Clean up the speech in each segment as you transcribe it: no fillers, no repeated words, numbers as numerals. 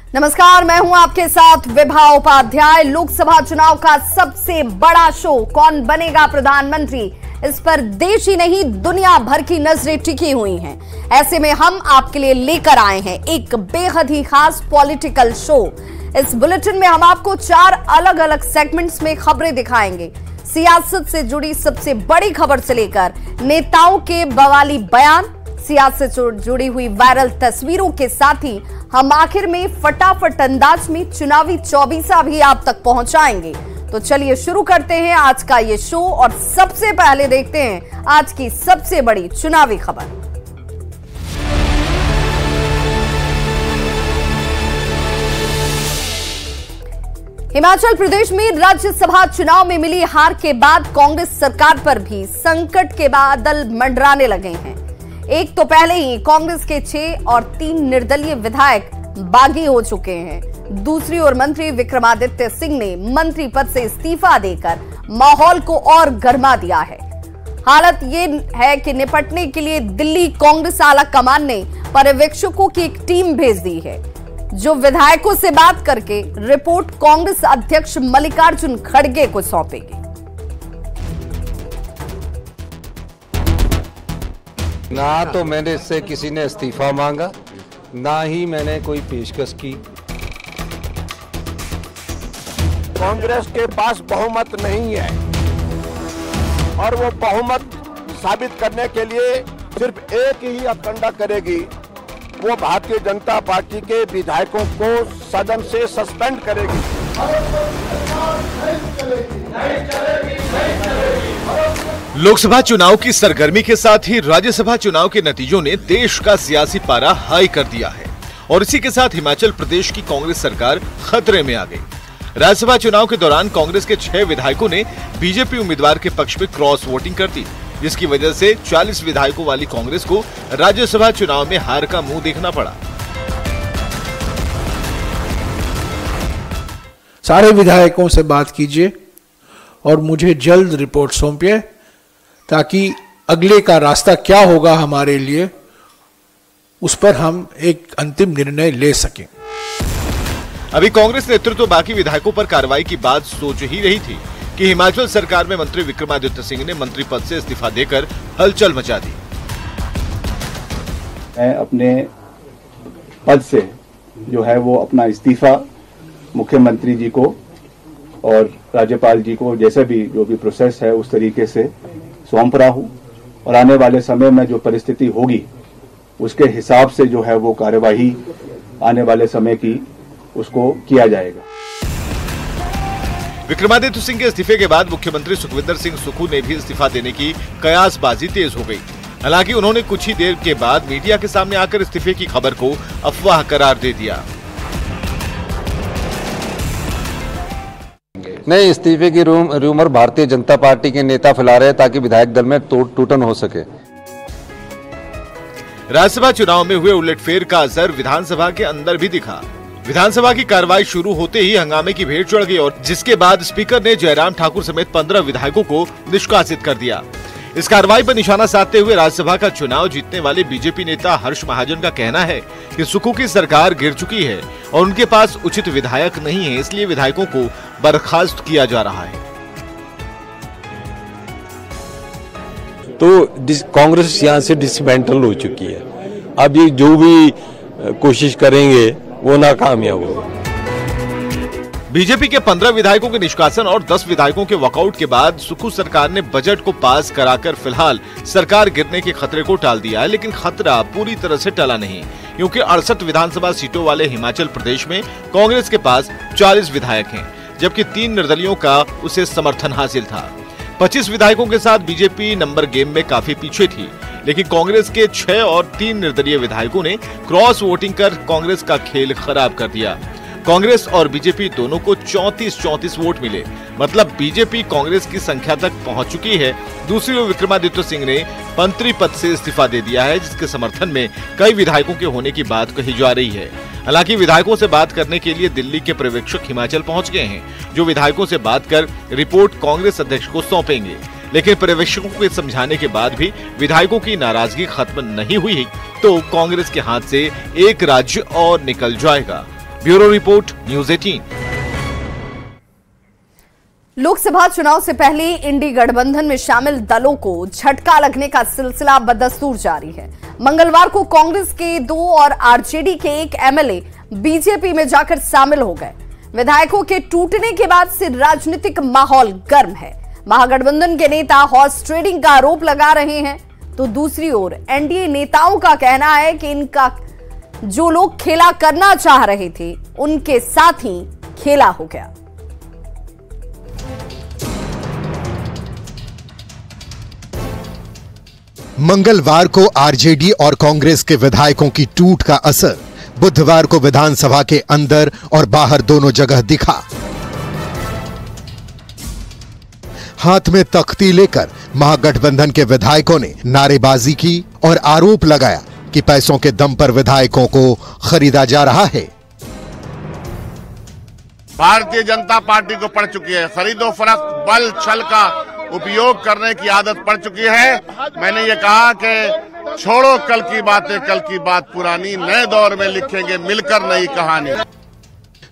नमस्कार, मैं हूं आपके साथ विभा उपाध्याय। लोकसभा चुनाव का सबसे बड़ा शो, कौन बनेगा प्रधानमंत्री, इस पर देश ही नहीं दुनिया भर की नजरें टिकी हुई हैं। ऐसे में हम आपके लिए लेकर आए हैं एक बेहद ही खास पॉलिटिकल शो। इस बुलेटिन में हम आपको 4 अलग अलग सेगमेंट्स में खबरें दिखाएंगे। सियासत से जुड़ी सबसे बड़ी खबर से लेकर नेताओं के बवाली बयान, सियासत से जुड़ी हुई वायरल तस्वीरों के साथ ही हम आखिर में फटाफट अंदाज में चुनावी चौबीसा भी आप तक पहुंचाएंगे। तो चलिए शुरू करते हैं आज का ये शो और सबसे पहले देखते हैं आज की सबसे बड़ी चुनावी खबर। हिमाचल प्रदेश में राज्यसभा चुनाव में मिली हार के बाद कांग्रेस सरकार पर भी संकट के बादल मंडराने लगे हैं। एक तो पहले ही कांग्रेस के 6 और 3 निर्दलीय विधायक बागी हो चुके हैं। दूसरी ओर मंत्री विक्रमादित्य सिंह ने मंत्री पद से इस्तीफा देकर माहौल को और गर्मा दिया है। हालत ये है कि निपटने के लिए दिल्ली कांग्रेस आला कमान ने पर्यवेक्षकों की एक टीम भेज दी है, जो विधायकों से बात करके रिपोर्ट कांग्रेस अध्यक्ष मल्लिकार्जुन खड़गे को सौंपेगी। ना तो मैंने इससे किसी ने इस्तीफा मांगा, ना ही मैंने कोई पेशकश की। कांग्रेस के पास बहुमत नहीं है और वो बहुमत साबित करने के लिए सिर्फ एक ही अखंडा करेगी, वो भारतीय जनता पार्टी के विधायकों को सदन से सस्पेंड करेगी। लोकसभा चुनाव की सरगर्मी के साथ ही राज्यसभा चुनाव के नतीजों ने देश का सियासी पारा हाई कर दिया है और इसी के साथ हिमाचल प्रदेश की कांग्रेस सरकार खतरे में आ गई। राज्यसभा चुनाव के दौरान कांग्रेस के 6 विधायकों ने बीजेपी उम्मीदवार के पक्ष में क्रॉस वोटिंग कर दी, जिसकी वजह से 40 विधायकों वाली कांग्रेस को राज्यसभा चुनाव में हार का मुंह देखना पड़ा। सारे विधायकों से बात कीजिए और मुझे जल्द रिपोर्ट सौंपिए, ताकि अगले का रास्ता क्या होगा हमारे लिए, उस पर हम एक अंतिम निर्णय ले सकें। अभी कांग्रेस नेतृत्व बाकी विधायकों पर कार्रवाई की बात सोच ही रही थी कि हिमाचल सरकार में मंत्री विक्रमादित्य सिंह ने मंत्री पद से इस्तीफा देकर हलचल मचा दी। मैं अपने पद से जो है वो अपना इस्तीफा मुख्यमंत्री जी को और राज्यपाल जी को जैसे भी जो भी प्रोसेस है उस तरीके से सौंप रहा हूं और आने वाले समय में जो परिस्थिति होगी उसके हिसाब से जो है वो कार्यवाही आने वाले समय की उसको किया जाएगा। विक्रमादित्य सिंह के इस्तीफे के बाद मुख्यमंत्री सुखविंदर सिंह सुक्खू ने भी इस्तीफा देने की कयासबाजी तेज हो गई। हालांकि उन्होंने कुछ ही देर के बाद मीडिया के सामने आकर इस्तीफे की खबर को अफवाह करार दे दिया। नहीं, इस्तीफे की रूमर भारतीय जनता पार्टी के नेता फैला रहे ताकि विधायक दल में टूटन हो सके। राज्यसभा चुनाव में हुए उलटफेर का असर विधानसभा के अंदर भी दिखा। विधानसभा की कार्रवाई शुरू होते ही हंगामे की भेंट चढ़ गई और जिसके बाद स्पीकर ने जयराम ठाकुर समेत 15 विधायकों को निष्कासित कर दिया। इस कार्रवाई पर निशाना साधते हुए राज्यसभा का चुनाव जीतने वाले बीजेपी नेता हर्ष महाजन का कहना है कि सुक्खू की सरकार गिर चुकी है और उनके पास उचित विधायक नहीं है, इसलिए विधायकों को बर्खास्त किया जा रहा है। तो कांग्रेस यहाँ से डिसमेंटल हो चुकी है। अब ये जो भी कोशिश करेंगे वो नाकामयाब होगा। बीजेपी के 15 विधायकों के निष्कासन और 10 विधायकों के वॉकआउट के बाद सुक्खू सरकार ने बजट को पास कराकर फिलहाल सरकार गिरने के खतरे को टाल दिया है, लेकिन खतरा पूरी तरह से टला नहीं, क्योंकि 68 विधानसभा सीटों वाले हिमाचल प्रदेश में कांग्रेस के पास 40 विधायक हैं, जबकि 3 निर्दलियों का उसे समर्थन हासिल था। 25 विधायकों के साथ बीजेपी नंबर गेम में काफी पीछे थी, लेकिन कांग्रेस के 6 और 3 निर्दलीय विधायकों ने क्रॉस वोटिंग कर कांग्रेस का खेल खराब कर दिया। कांग्रेस और बीजेपी दोनों को 34-34 वोट मिले, मतलब बीजेपी कांग्रेस की संख्या तक पहुंच चुकी है। दूसरी ओर विक्रमादित्य सिंह ने मंत्री पद से इस्तीफा दे दिया है, जिसके समर्थन में कई विधायकों के होने की बात कही जा रही है। हालांकि विधायकों से बात करने के लिए दिल्ली के पर्यवेक्षक हिमाचल पहुंच गए हैं, जो विधायकों से बात कर रिपोर्ट कांग्रेस अध्यक्ष को सौंपेंगे। लेकिन पर्यवेक्षकों के समझाने के बाद भी विधायकों की नाराजगी खत्म नहीं हुई तो कांग्रेस के हाथ से एक राज्य और निकल जाएगा। Bureau report, news 18। लोकसभा चुनाव से पहले इंडी गठबंधन में शामिल दलों को झटका लगने का सिलसिला बदस्तूर जारी है। मंगलवार को कांग्रेस के 2 और आरजेडी के 1 एमएलए बीजेपी में जाकर शामिल हो गए। विधायकों के टूटने के बाद से राजनीतिक माहौल गर्म है। महागठबंधन के नेता हॉर्स ट्रेडिंग का आरोप लगा रहे हैं, तो दूसरी ओर एनडीए नेताओं का कहना है कि इनका जो लोग खेला करना चाह रहे थे उनके साथ ही खेला हो गया। मंगलवार को आरजेडी और कांग्रेस के विधायकों की टूट का असर बुधवार को विधानसभा के अंदर और बाहर दोनों जगह दिखा। हाथ में तख्ती लेकर महागठबंधन के विधायकों ने नारेबाजी की और आरोप लगाया कि पैसों के दम पर विधायकों को खरीदा जा रहा है। भारतीय जनता पार्टी को पड़ चुकी है, खरीदो फरोख्त, बल छल का उपयोग करने की आदत पड़ चुकी है। मैंने ये कहा कि छोड़ो कल की बातें, कल की बात पुरानी, नए दौर में लिखेंगे मिलकर नई कहानी।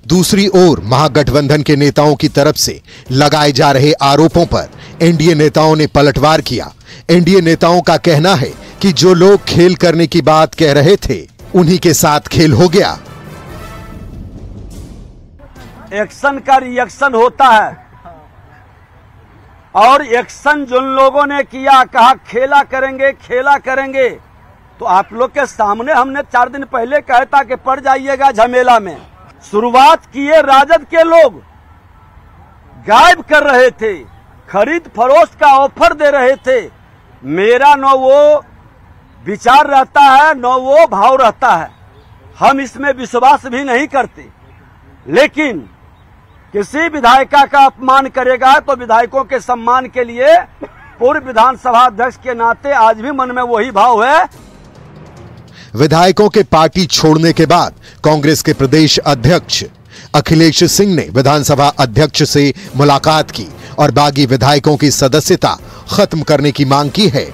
दूसरी ओर महागठबंधन के नेताओं की तरफ से लगाए जा रहे आरोपों पर एनडीए नेताओं ने पलटवार किया। एनडीए नेताओं का कहना है कि जो लोग खेल करने की बात कह रहे थे उन्हीं के साथ खेल हो गया। एक्शन का रिएक्शन होता है और एक्शन जिन लोगों ने किया, कहा खेला करेंगे, तो आप लोग के सामने हमने 4 दिन पहले कहा था कि पड़ जाइएगा झमेला में। शुरुआत किए राजद के लोग, गायब कर रहे थे, खरीद फरोख्त का ऑफर दे रहे थे। मेरा न वो विचार रहता है न वो भाव रहता है, हम इसमें विश्वास भी नहीं करते। लेकिन किसी विधायिका का अपमान करेगा तो विधायकों के सम्मान के लिए पूर्व विधानसभा अध्यक्ष के नाते आज भी मन में वही भाव है। विधायकों के पार्टी छोड़ने के बाद कांग्रेस के प्रदेश अध्यक्ष अखिलेश सिंह ने विधानसभा अध्यक्ष से मुलाकात की और बागी विधायकों की सदस्यता खत्म करने की मांग की है।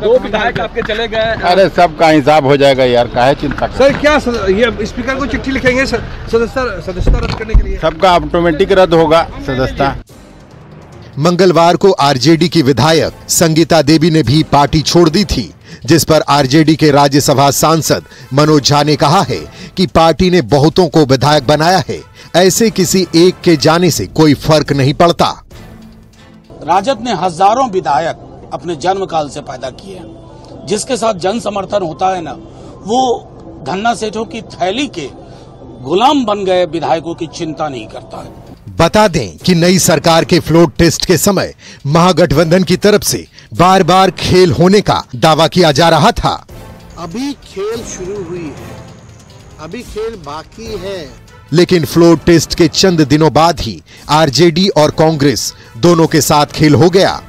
2 विधायक आपके चले गए। अरे सबका हिसाब हो जाएगा यार, काहे चिंता। सर क्या ये स्पीकर को चिट्ठी लिखेंगे सदस्यता रद्द करने के लिए? सबका ऑटोमेटिक रद्द होगा सदस्यता। मंगलवार को आरजेडी की विधायक संगीता देवी ने भी पार्टी छोड़ दी थी, जिस पर आरजेडी के राज्यसभा सांसद मनोज झा ने कहा है कि पार्टी ने बहुतों को विधायक बनाया है, ऐसे किसी एक के जाने से कोई फर्क नहीं पड़ता। राजद ने हजारों विधायक अपने जन्म काल से पैदा किए, जिसके साथ जन समर्थन होता है ना, वो धन्ना सेठों की थैली के गुलाम बन गए विधायकों की चिंता नहीं करता है। बता दें कि नई सरकार के फ्लोर टेस्ट के समय महागठबंधन की तरफ से बार बार खेल होने का दावा किया जा रहा था। अभी खेल शुरू हुई है, अभी खेल बाकी है। लेकिन फ्लोर टेस्ट के चंद दिनों बाद ही आरजेडी और कांग्रेस दोनों के साथ खेल हो गया।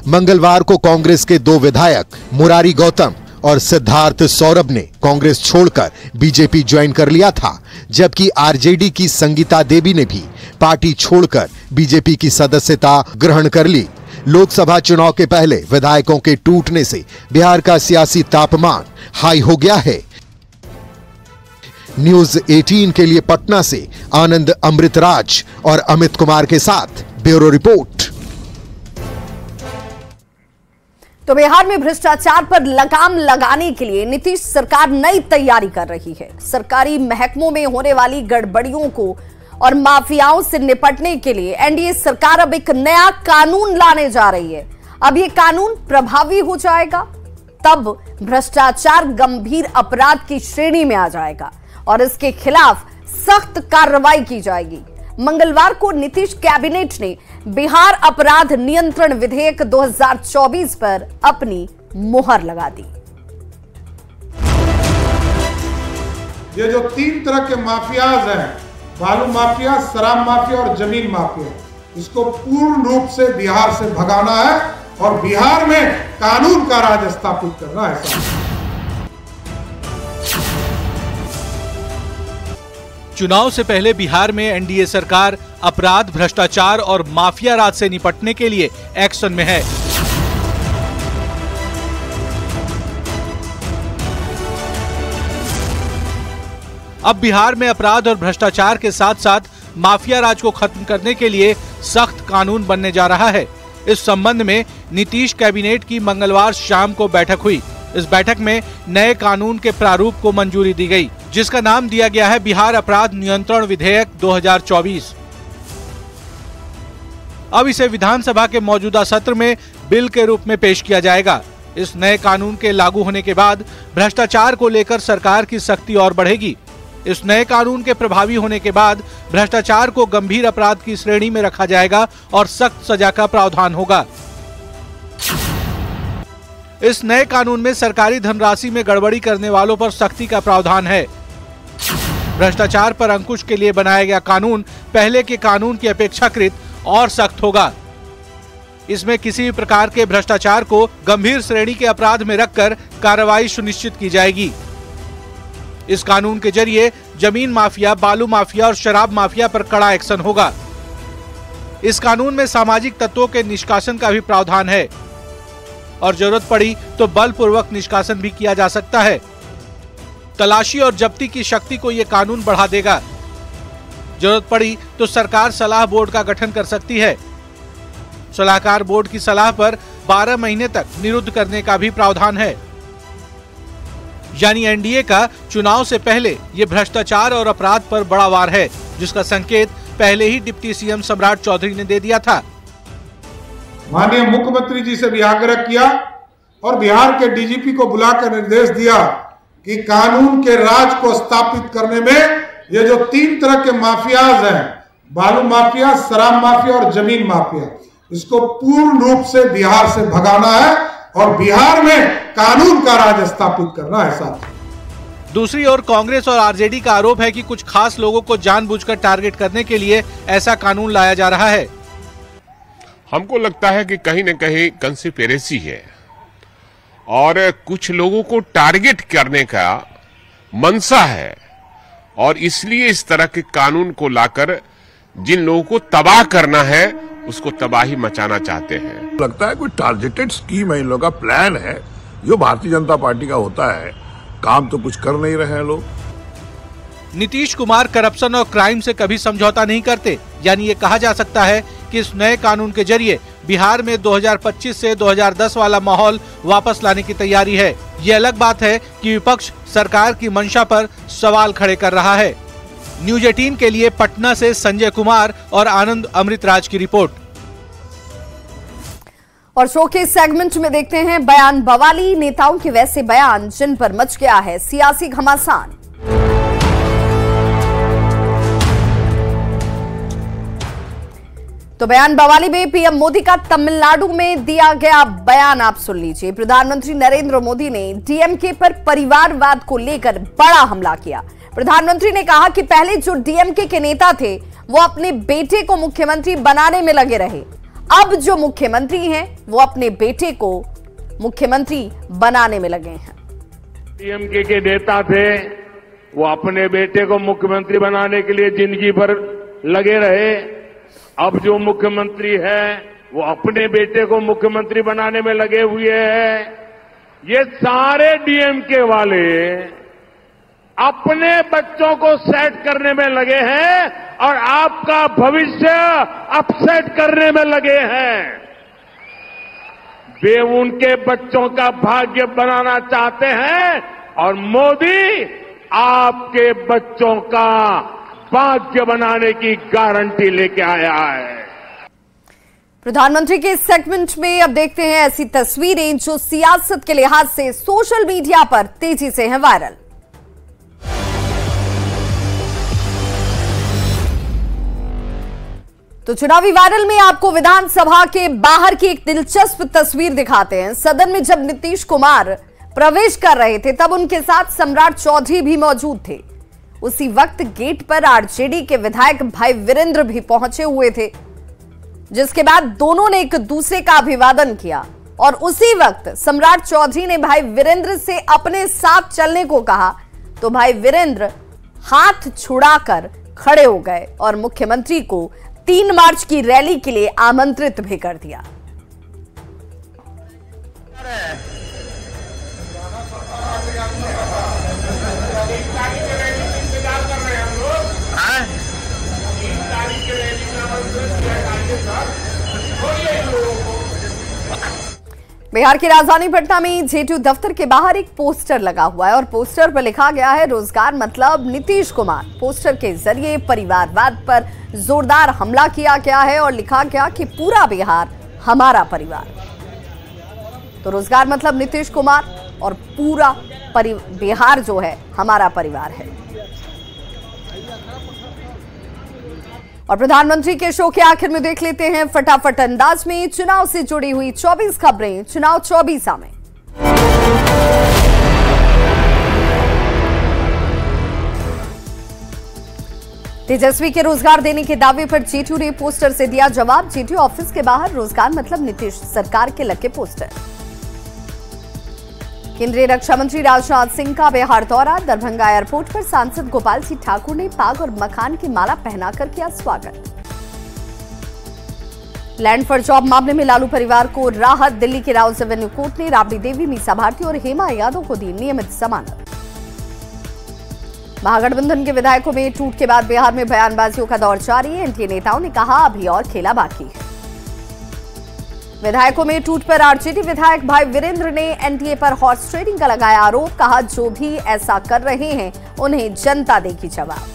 मंगलवार को कांग्रेस के 2 विधायक मुरारी गौतम और सिद्धार्थ सौरभ ने कांग्रेस छोड़कर बीजेपी ज्वाइन कर लिया था, जबकि आरजेडी की संगीता देवी ने भी पार्टी छोड़कर बीजेपी की सदस्यता ग्रहण कर ली। लोकसभा चुनाव के पहले विधायकों के टूटने से बिहार का सियासी तापमान हाई हो गया है। न्यूज़ 18 के लिए पटना से आनंद अमृतराज और अमित कुमार के साथ ब्यूरो रिपोर्ट। तो बिहार में भ्रष्टाचार पर लगाम लगाने के लिए नीतीश सरकार नई तैयारी कर रही है। सरकारी महकमों में होने वाली गड़बड़ियों को और माफियाओं से निपटने के लिए एनडीए सरकार अब एक नया कानून लाने जा रही है। अब ये कानून प्रभावी हो जाएगा, तब भ्रष्टाचार गंभीर अपराध की श्रेणी में आ जाएगा और इसके खिलाफ सख्त कार्रवाई की जाएगी। मंगलवार को नीतीश कैबिनेट ने बिहार अपराध नियंत्रण विधेयक 2024 पर अपनी मुहर लगा दी। ये जो 3 तरह के माफियाज हैं, बालू माफिया, शराब माफिया और जमीन माफिया, इसको पूर्ण रूप से बिहार से भगाना है और बिहार में कानून का राज स्थापित करना है। चुनाव से पहले बिहार में एनडीए सरकार अपराध, भ्रष्टाचार और माफिया राज से निपटने के लिए एक्शन में है। अब बिहार में अपराध और भ्रष्टाचार के साथ साथ माफिया राज को खत्म करने के लिए सख्त कानून बनने जा रहा है। इस संबंध में नीतीश कैबिनेट की मंगलवार शाम को बैठक हुई। इस बैठक में नए कानून के प्रारूप को मंजूरी दी गई, जिसका नाम दिया गया है बिहार अपराध नियंत्रण विधेयक 2024। अब इसे विधानसभा के मौजूदा सत्र में बिल के रूप में पेश किया जाएगा। इस नए कानून के लागू होने के बाद भ्रष्टाचार को लेकर सरकार की सख्ती और बढ़ेगी। इस नए कानून के प्रभावी होने के बाद भ्रष्टाचार को गंभीर अपराध की श्रेणी में रखा जाएगा और सख्त सजा का प्रावधान होगा। इस नए कानून में सरकारी धनराशि में गड़बड़ी करने वालों पर सख्ती का प्रावधान है। भ्रष्टाचार पर अंकुश के लिए बनाया गया कानून पहले के कानून की अपेक्षाकृत और सख्त होगा। इसमें किसी भी प्रकार के भ्रष्टाचार को गंभीर श्रेणी के अपराध में रखकर कार्रवाई सुनिश्चित की जाएगी। इस कानून के जरिए जमीन माफिया, बालू माफिया और शराब माफिया पर कड़ा एक्शन होगा। इस कानून में सामाजिक तत्वों के निष्कासन का भी प्रावधान है और जरूरत पड़ी तो बलपूर्वक निष्कासन भी किया जा सकता है। तलाशी और जब्ती की शक्ति को यह कानून बढ़ा देगा। जरूरत पड़ी तो सरकार सलाह बोर्ड का गठन कर सकती है। सलाहकार बोर्ड की सलाह पर 12 महीने तक निरुद्ध करने का भी प्रावधान है। यानी एनडीए का चुनाव से पहले ये भ्रष्टाचार और अपराध पर बड़ा वार है, जिसका संकेत पहले ही डिप्टी सीएम सम्राट चौधरी ने दे दिया था। माननीय मुख्यमंत्री जी से भी आग्रह किया और बिहार के डीजीपी को बुलाकर निर्देश दिया कि कानून के राज को स्थापित करने में ये जो 3 तरह के माफियाज हैं, बालू माफिया, शराब माफिया और जमीन माफिया, इसको पूर्ण रूप से बिहार से भगाना है और बिहार में कानून का राज स्थापित करना है। साथ दूसरी ओर कांग्रेस और आरजेडी का आरोप है कि कुछ खास लोगों को जानबूझकर टारगेट करने के लिए ऐसा कानून लाया जा रहा है। हमको लगता है कि कहीं न कहीं कंस्पिरेसी है और कुछ लोगों को टारगेट करने का मनसा है और इसलिए इस तरह के कानून को लाकर जिन लोगों को तबाह करना है उसको तबाही मचाना चाहते हैं। लगता है कोई टारगेटेड स्कीम है, इन लोगों का प्लान है जो भारतीय जनता पार्टी का होता है। काम तो कुछ कर नहीं रहे हैं लोग। नीतीश कुमार करप्शन और क्राइम से कभी समझौता नहीं करते, यानी ये कहा जा सकता है कि इस नए कानून के जरिए बिहार में 2025 से 2010 वाला माहौल वापस लाने की तैयारी है। ये अलग बात है कि विपक्ष सरकार की मंशा पर सवाल खड़े कर रहा है। न्यूज 18 के लिए पटना से संजय कुमार और आनंद अमृतराज की रिपोर्ट। और शो के सेगमेंट में देखते हैं बयान बवाली, नेताओं के वैसे बयान जिन पर मच गया है सियासी घमासान। तो बयान बवाली में पीएम मोदी का तमिलनाडु में दिया गया बयान आप सुन लीजिए। प्रधानमंत्री नरेंद्र मोदी ने डीएमके पर परिवारवाद को लेकर बड़ा हमला किया। प्रधानमंत्री ने कहा कि पहले जो डीएमके के नेता थे वो अपने बेटे को मुख्यमंत्री बनाने में लगे रहे, अब जो मुख्यमंत्री हैं वो अपने बेटे को मुख्यमंत्री बनाने में लगे हैं। डीएमके के नेता थे वो अपने बेटे को मुख्यमंत्री बनाने के लिए जिंदगी भर लगे रहे, अब जो मुख्यमंत्री है वो अपने बेटे को मुख्यमंत्री बनाने में लगे हुए हैं। ये सारे डीएमके वाले अपने बच्चों को सेट करने में लगे हैं और आपका भविष्य अपसेट करने में लगे हैं। वे उनके बच्चों का भाग्य बनाना चाहते हैं और मोदी आपके बच्चों का भाग्य बनाने की गारंटी लेके आया है। प्रधानमंत्री के इस सेगमेंट में अब देखते हैं ऐसी तस्वीरें जो सियासत के लिहाज से सोशल मीडिया पर तेजी से हैं वायरल। तो चुनावी वायरल में आपको विधानसभा के बाहर की एक दिलचस्प तस्वीर दिखाते हैं। सदन में जब नीतीश कुमार प्रवेश कर रहे थे तब उनके साथ सम्राट चौधरी भी मौजूद थे। उसी वक्त गेट पर आरजेडी के विधायक भाई वीरेंद्र भी पहुंचे हुए थे, जिसके बाद दोनों ने एक दूसरे का अभिवादन किया और उसी वक्त सम्राट चौधरी ने भाई वीरेंद्र से अपने साथ चलने को कहा तो भाई वीरेंद्र हाथ छुड़ाकर खड़े हो गए और मुख्यमंत्री को 3 मार्च की रैली के लिए आमंत्रित भी कर दिया। बिहार की राजधानी पटना में जेटू दफ्तर के बाहर एक पोस्टर लगा हुआ है और पोस्टर पर लिखा गया है रोजगार मतलब नीतीश कुमार। पोस्टर के जरिए परिवारवाद पर जोरदार हमला किया गया है और लिखा गया कि पूरा बिहार हमारा परिवार। तो रोजगार मतलब नीतीश कुमार और पूरा बिहार जो है हमारा परिवार है। और प्रधानमंत्री के शो के आखिर में देख लेते हैं फटाफट अंदाज में चुनाव से जुड़ी हुई 24 खबरें चुनाव 24 में। तेजस्वी के रोजगार देने के दावे पर जेटू ने पोस्टर से दिया जवाब। जेटू ऑफिस के बाहर रोजगार मतलब नीतीश सरकार के लगे पोस्टर। केंद्रीय रक्षा मंत्री राजनाथ सिंह का बिहार दौरा। दरभंगा एयरपोर्ट पर सांसद गोपाल सिंह ठाकुर ने पाग और मकान की माला पहनाकर किया स्वागत। लैंड फॉर जॉब मामले में लालू परिवार को राहत। दिल्ली के राउज एवेन्यू कोर्ट ने राबड़ी देवी, मीसा भारती और हेमा यादव को दी नियमित जमानत। महागठबंधन के विधायकों में टूट के बाद बिहार में बयानबाजियों का दौर जारी। एनडीए नेताओं ने कहा अभी और खेला बाकी है। विधायकों में टूट पर आरजेडी विधायक भाई वीरेंद्र ने एनडीए पर हॉर्स ट्रेडिंग का लगाया आरोप। कहा जो भी ऐसा कर रहे हैं उन्हें जनता देगी जवाब।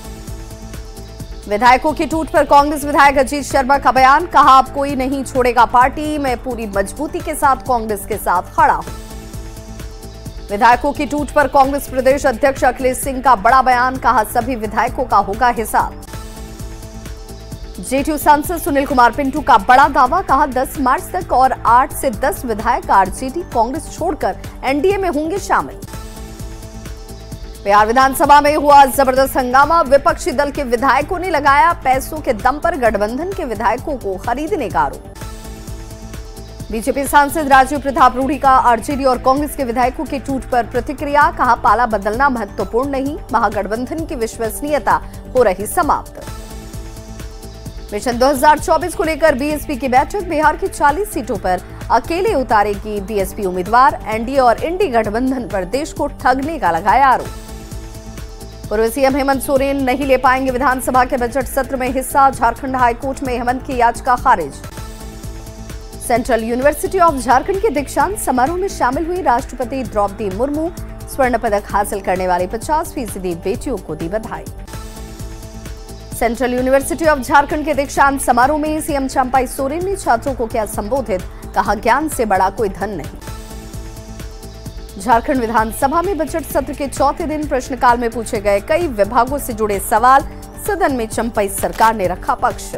विधायकों की टूट पर कांग्रेस विधायक अजीत शर्मा का बयान। कहा अब कोई नहीं छोड़ेगा पार्टी, मैं पूरी मजबूती के साथ कांग्रेस के साथ खड़ा हूं। विधायकों की टूट पर कांग्रेस प्रदेश अध्यक्ष अखिलेश सिंह का बड़ा बयान। कहा सभी विधायकों का होगा हिसाब। जेटू सांसद सुनील कुमार पिंटू का बड़ा दावा। कहा 10 मार्च तक और 8 से 10 विधायक आरजेडी कांग्रेस छोड़कर एनडीए में होंगे शामिल। बिहार विधानसभा में हुआ जबरदस्त हंगामा। विपक्षी दल के विधायकों ने लगाया पैसों के दम पर गठबंधन के विधायकों को खरीदने का आरोप। बीजेपी सांसद राजीव प्रताप रूढ़ी का आरजेडी और कांग्रेस के विधायकों की टूट पर प्रतिक्रिया। कहा पाला बदलना महत्वपूर्ण नहीं, महागठबंधन की विश्वसनीयता हो रही समाप्त। मिशन 2024 को लेकर बीएसपी की बैठक। बिहार की 40 सीटों पर अकेले उतारेगी बीएसपी उम्मीदवार। एनडीए और इंडी गठबंधन पर देश को ठगने का लगाया आरोप। पूर्व सीएम हेमंत सोरेन नहीं ले पाएंगे विधानसभा के बजट सत्र में हिस्सा। झारखंड हाईकोर्ट में हेमंत की याचिका खारिज। सेंट्रल यूनिवर्सिटी ऑफ झारखंड के दीक्षांत समारोह में शामिल हुई राष्ट्रपति द्रौपदी मुर्मू। स्वर्ण पदक हासिल करने वाली 50% बेटियों को दी बधाई। सेंट्रल यूनिवर्सिटी ऑफ झारखंड के दीक्षांत समारोह में सीएम चंपाई सोरेन ने छात्रों को किया संबोधित। कहा ज्ञान से बड़ा कोई धन नहीं। झारखंड विधानसभा में बजट सत्र के चौथे दिन प्रश्नकाल में पूछे गए कई विभागों से जुड़े सवाल। सदन में चंपाई सरकार ने रखा पक्ष।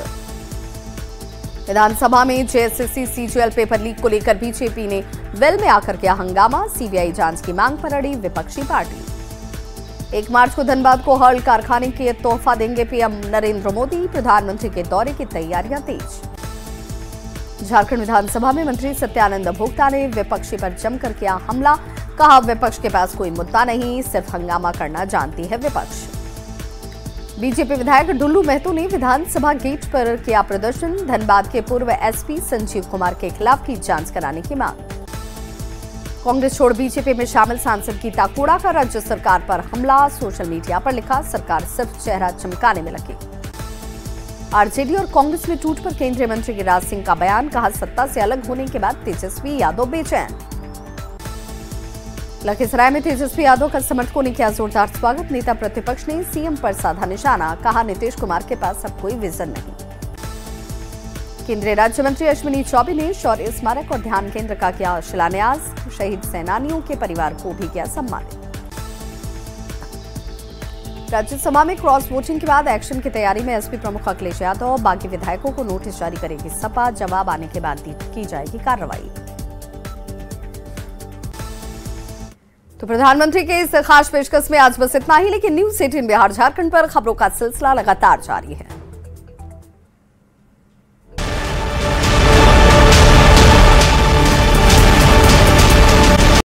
विधानसभा में जेएसएससी सीजीएल पेपर लीक को लेकर बीजेपी ने वेल में आकर किया हंगामा। सीबीआई जांच की मांग पर अड़ी विपक्षी पार्टी। 1 मार्च को धनबाद को हर्ल कारखाने के तोहफा देंगे पीएम नरेंद्र मोदी। प्रधानमंत्री के दौरे की तैयारियां तेज। झारखंड विधानसभा में मंत्री सत्यानंद भोक्ता ने विपक्षी पर जमकर किया हमला। कहा विपक्ष के पास कोई मुद्दा नहीं, सिर्फ हंगामा करना जानती है विपक्ष। बीजेपी विधायक डुल्लू महतो ने विधानसभा गेट पर किया प्रदर्शन। धनबाद के पूर्व एसपी संजीव कुमार के खिलाफ की जांच कराने की मांग। कांग्रेस छोड़ बीजेपी में शामिल सांसद गीता कोड़ा का राज्य सरकार पर हमला। सोशल मीडिया पर लिखा सरकार सिर्फ चेहरा चमकाने में लगी। आरजेडी और कांग्रेस में टूट पर केंद्रीय मंत्री गिरिराज सिंह का बयान। कहा सत्ता से अलग होने के बाद तेजस्वी यादव बेचैन। लखीसराय में तेजस्वी यादव का समर्थकों ने किया जोरदार स्वागत। नेता प्रतिपक्ष ने सीएम पर साधा निशाना। कहा नीतीश कुमार के पास अब कोई विजन नहीं। केंद्रीय राज्य मंत्री अश्विनी चौबे ने शौर्य स्मारक और ध्यान केंद्र का किया शिलान्यास। शहीद सेनानियों के परिवार को भी किया सम्मानित। राज्यसभा में क्रॉस वोटिंग के बाद एक्शन की तैयारी में एसपी प्रमुख अखिलेश यादव। बाकी विधायकों को नोटिस जारी करेगी सपा। जवाब आने के बाद की जाएगी कार्रवाई। तो प्रधानमंत्री के इस खास पेशकश में आज बस इतना ही, लेकिन न्यूज़ 18 बिहार झारखंड पर खबरों का सिलसिला लगातार जारी है।